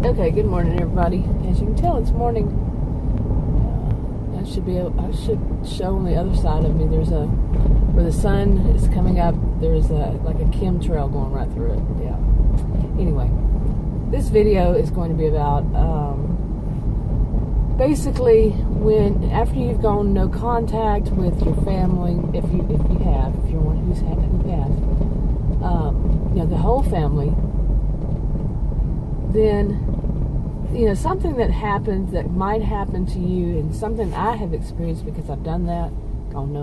Okay, good morning, everybody. As you can tell, it's morning. I should show on the other side of me. Where the sun is coming up. There's like a chemtrail going right through it. Yeah. Anyway, this video is going to be about basically after you've gone no contact with your family, if you're one who has, the whole family. Then, something that happens that might happen to you, and something I have experienced because I've done that, gone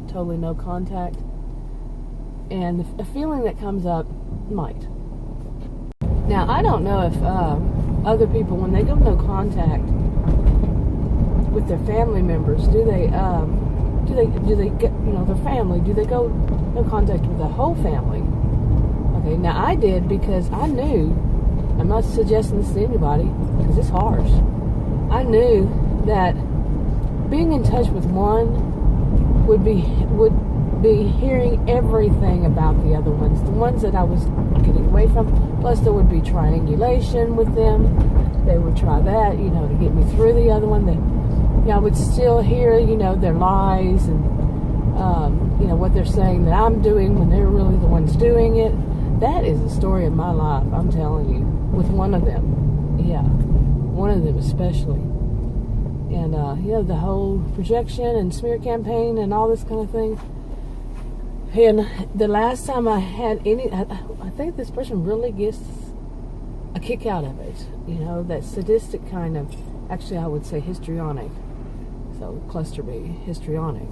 totally no contact, and a feeling that comes up might. Now, I don't know if other people, when they go no contact with their family members, do they get, their family, do they go no contact with the whole family? Okay, now I did because I knew, I'm not suggesting this to anybody because it's harsh. I knew that being in touch with one would be hearing everything about the other ones, the ones that I was getting away from. Plus, there would be triangulation with them. They would try that, to get me through the other one. I would still hear, their lies and what they're saying that I'm doing when they're really the ones doing it. That is the story of my life, I'm telling you. With one of them. Yeah. One of them especially. And, the whole projection and smear campaign and all this kind of thing. And the last time I had I think this person really gets a kick out of it. That sadistic kind of, actually I would say histrionic. So, cluster B, histrionic.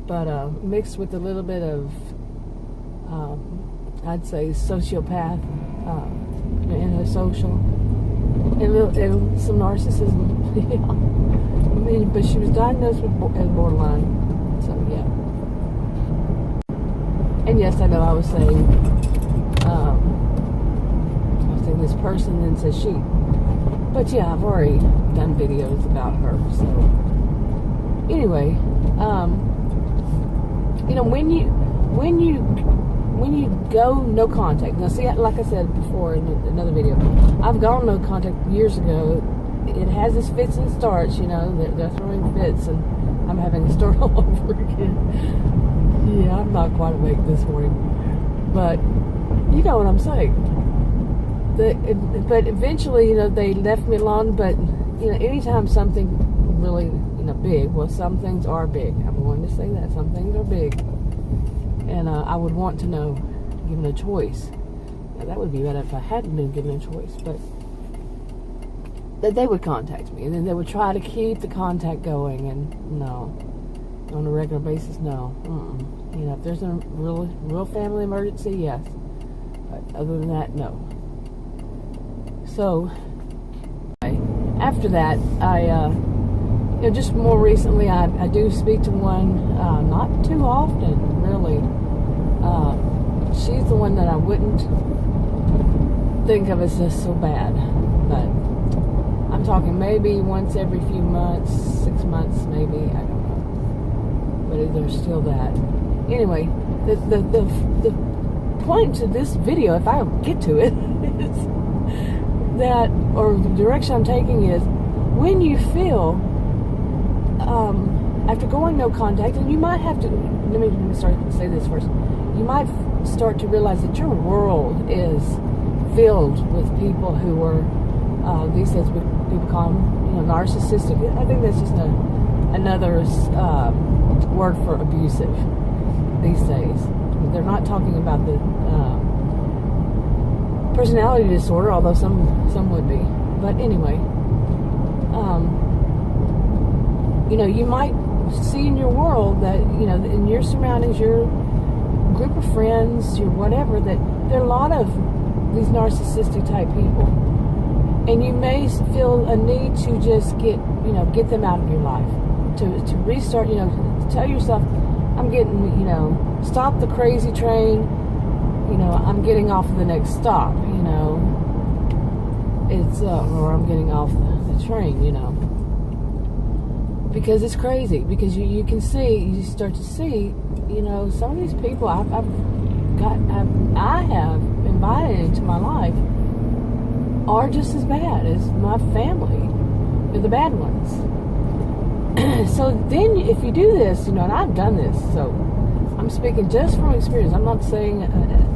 But, mixed with a little bit of, I'd say sociopath, antisocial, and some narcissism. Yeah. But she was diagnosed with borderline. So yeah. And yes, I know I was saying this person, then says she. But yeah, I've already done videos about her. So anyway, when you go no contact. Now, see, like I said before in another video, I've gone no contact years ago. It has its fits and starts, they're throwing fits, and I'm having to start all over again. Yeah, I'm not quite awake this morning, but you know what I'm saying. But eventually, they left me alone. But anytime something really, big. Well, some things are big. I'm going to say that some things are big. And I would want to know, given a choice. Now, that would be better if I hadn't been given a choice, but that they would contact me, and then they would try to keep the contact going, and no. On a regular basis, no. If there's a real family emergency, yes. But other than that, no. So, after that, I, just more recently, I do speak to one, not too often, really. She's the one that I wouldn't think of as just so bad, but I'm talking maybe once every few months, 6 months maybe, I don't know, but there's still that. Anyway, the point to this video, if I get to it, is that, or the direction I'm taking is, when you feel after going no contact, and you might have to, let me start to say this first. You might start to realize that your world is filled with people who are, these days people call them, narcissistic. I think that's just another word for abusive these days. They're not talking about the personality disorder, although some would be. But anyway, you might see in your world that, in your surroundings, your group of friends, your whatever, that there are a lot of these narcissistic type people. And you may feel a need to just get them out of your life. To restart, to tell yourself, I'm getting, stop the crazy train, I'm getting off of the next stop, it's, or I'm getting off the train, because it's crazy, because you start to see, some of these people I have invited into my life are just as bad as my family. They're the bad ones. So then if you do this, and I've done this, so I'm speaking just from experience. I'm not saying it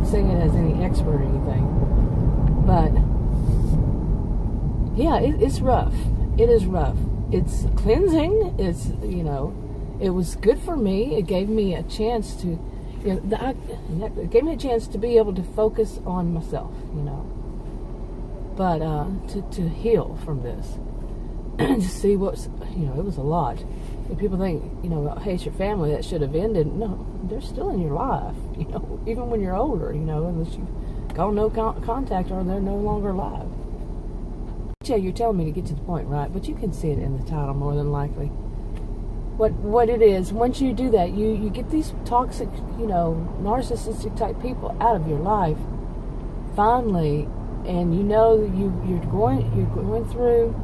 as any expert or anything. But, yeah, it's rough. It is rough. It's cleansing. It's, it was good for me. It gave me a chance to, it gave me a chance to be able to focus on myself, But to heal from this. To see what's, it was a lot. And people think, hey, it's your family that should have ended. No, they're still in your life, even when you're older, unless you go no contact or they're no longer alive. Yeah, you're telling me to get to the point, right? But you can see it in the title more than likely. What it is, once you do that, you get these toxic, narcissistic type people out of your life, finally, and you're going through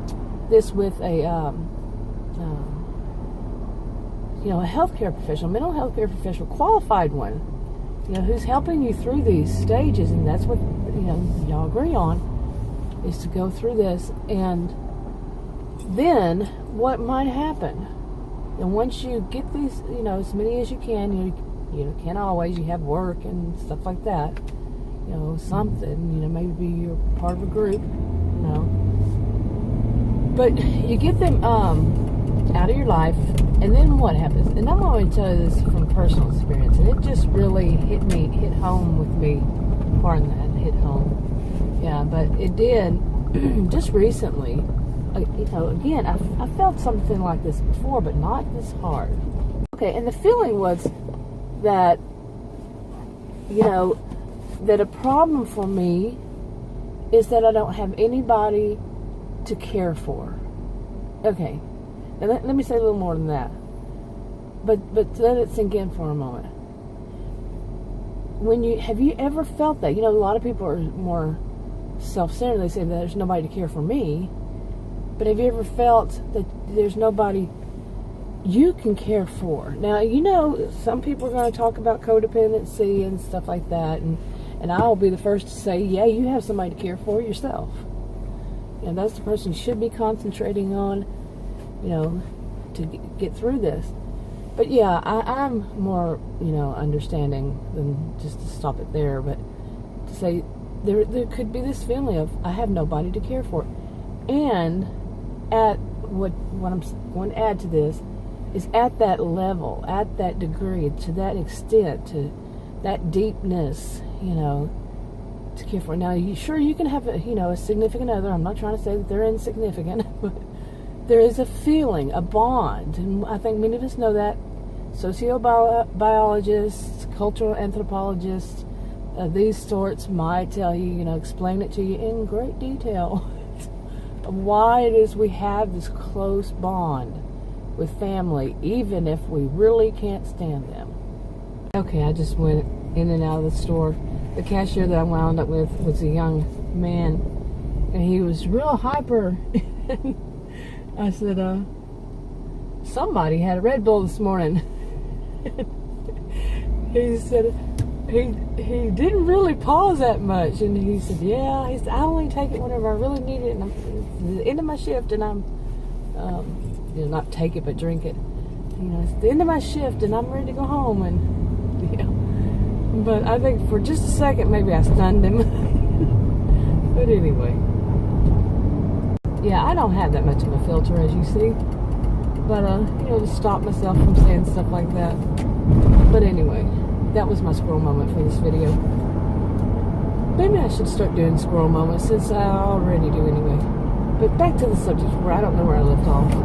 this with a healthcare professional, mental health care professional, qualified one, who's helping you through these stages, and that's what y'all agree on, is to go through this. And then what might happen? And once you get these, as many as you can, you can't always. You have work and stuff like that. Something. Maybe you're part of a group. But you get them out of your life, and then what happens? And I'm going to tell you this from personal experience, and it just really hit home with me. Pardon that, hit home. Yeah, but it did just recently. Again, I felt something like this before, but not this hard. Okay, and the feeling was that, that a problem for me is that I don't have anybody to care for. Okay, now let me say a little more than that. But let it sink in for a moment. Have you ever felt that? A lot of people are more self-centered. They say that there's nobody to care for me. But have you ever felt that there's nobody you can care for? Now, some people are going to talk about codependency and stuff like that, and I'll be the first to say, yeah, you have somebody to care for yourself. And that's the person you should be concentrating on, to get through this. But yeah, I'm more, understanding than just to stop it there, but to say there could be this feeling of I have nobody to care for. And at what I'm going to add to this is at that level, at that degree, to that extent, to that deepness, to care for. Now, you can have a significant other. I'm not trying to say that they're insignificant, but there is a feeling, a bond, and I think many of us know that. Sociobiologists, cultural anthropologists, these sorts might tell you, explain it to you in great detail of why it is we have this close bond with family, even if we really can't stand them. Okay, I just went in and out of the store. The cashier that I wound up with was a young man, and he was real hyper. I said, somebody had a Red Bull this morning. He said he didn't really pause that much, and he said, yeah, he said, I only take it whenever I really need it, and it's the end of my shift, and I'm not take it but drink it. It's the end of my shift, and I'm ready to go home, and but I think for just a second maybe I stunned him. But anyway, yeah, I don't have that much of a filter, as you see, but to stop myself from saying stuff like that. But anyway, that was my squirrel moment for this video. Maybe I should start doing squirrel moments, since I already do anyway. But back to the subject where I don't know where I left off. I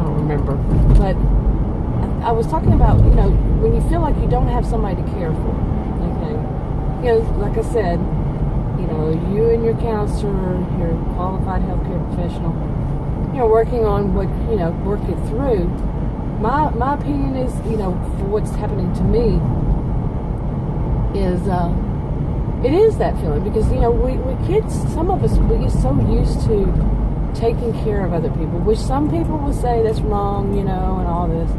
don't remember. But I was talking about, when you feel like you don't have somebody to care for. Okay. Like I said, you and your counselor, your qualified healthcare professional, working on what, work it through. My opinion is, for what's happening to me, is it is that feeling, because we kids, some of us, we get so used to taking care of other people, which some people will say that's wrong, and all this.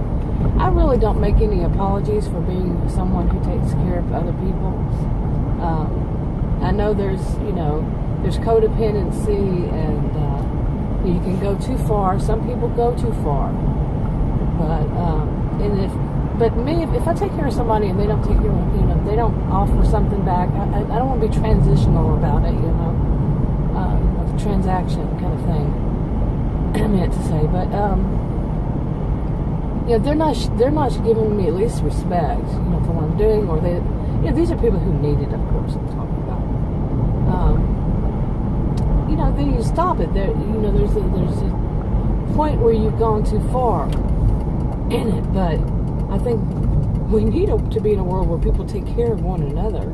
I really don't make any apologies for being someone who takes care of other people. I know there's there's codependency, and you can go too far. Some people go too far, but if I take care of somebody and they don't take care of, they don't offer something back, I don't want to be transitional about it, the transaction kind of thing. I meant to say, but they're not giving me at least respect, for what I'm doing, or these are people who need it, of course, I'm talking about. Then you stop it. There's a point where you've gone too far in it, but I think we need to be in a world where people take care of one another.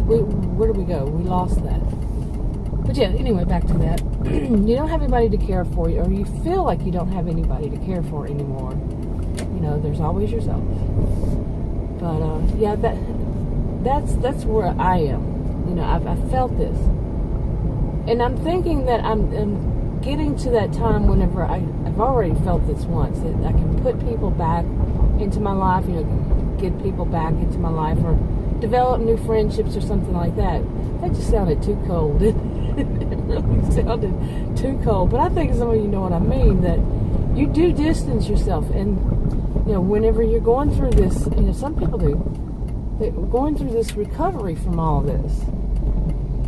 Where do we go? We lost that. But yeah, anyway, back to that. You don't have anybody to care for you, or you feel like you don't have anybody to care for anymore. There's always yourself. But that's where I am. I've felt this, and I'm thinking that I'm getting to that time whenever I've already felt this once, that I can put people back into my life, get people back into my life, or develop new friendships or something like that. That just sounded too cold. It really sounded too cold. But I think some of you know what I mean, that you do distance yourself. And, whenever you're going through this, some people do, they're going through this recovery from all this.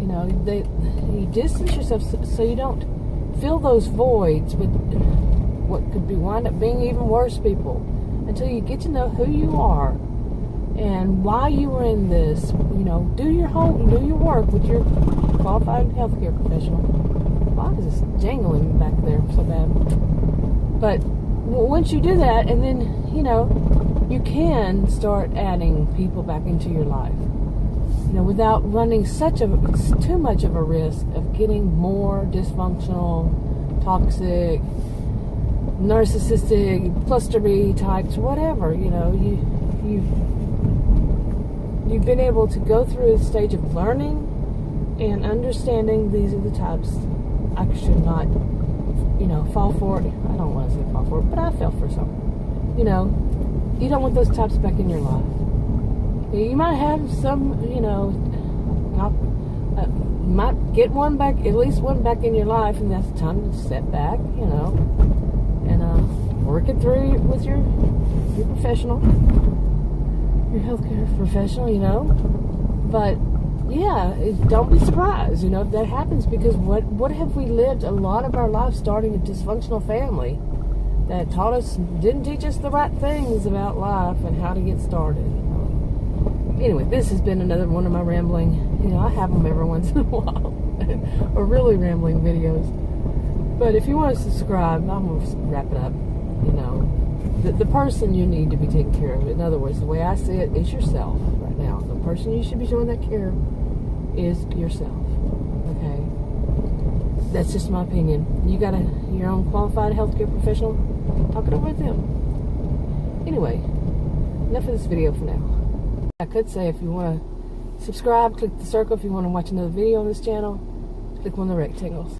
You distance yourself so you don't fill those voids with what could wind up being even worse people, until you get to know who you are and why you were in this. Do your work with your qualified healthcare professional. Why is this jangling back there so bad? But once you do that, and then you can start adding people back into your life, without running too much of a risk of getting more dysfunctional, toxic, narcissistic, cluster B types, whatever. You've been able to go through a stage of learning and understanding these are the types I should not, fall for it. I don't want to say fall for it, but I fell for some. You don't want those types back in your life. You might have some, might get one back, at least one back in your life, and that's time to step back, and work it through with your professional, your healthcare professional, But yeah, don't be surprised, if that happens, because what have we lived a lot of our life starting a dysfunctional family that didn't teach us the right things about life and how to get started. Anyway, this has been another one of my rambling, I have them every once in a while, or really rambling videos. But if you want to subscribe, I'm going to wrap it up. The person you need to be taking care of. In other words, the way I see it is yourself right now. The person you should be showing that care is yourself. Okay? That's just my opinion. You got your own qualified healthcare professional, talk it over with them. Anyway, enough of this video for now. I could say, if you want to subscribe, click the circle. If you want to watch another video on this channel, click on the rectangles.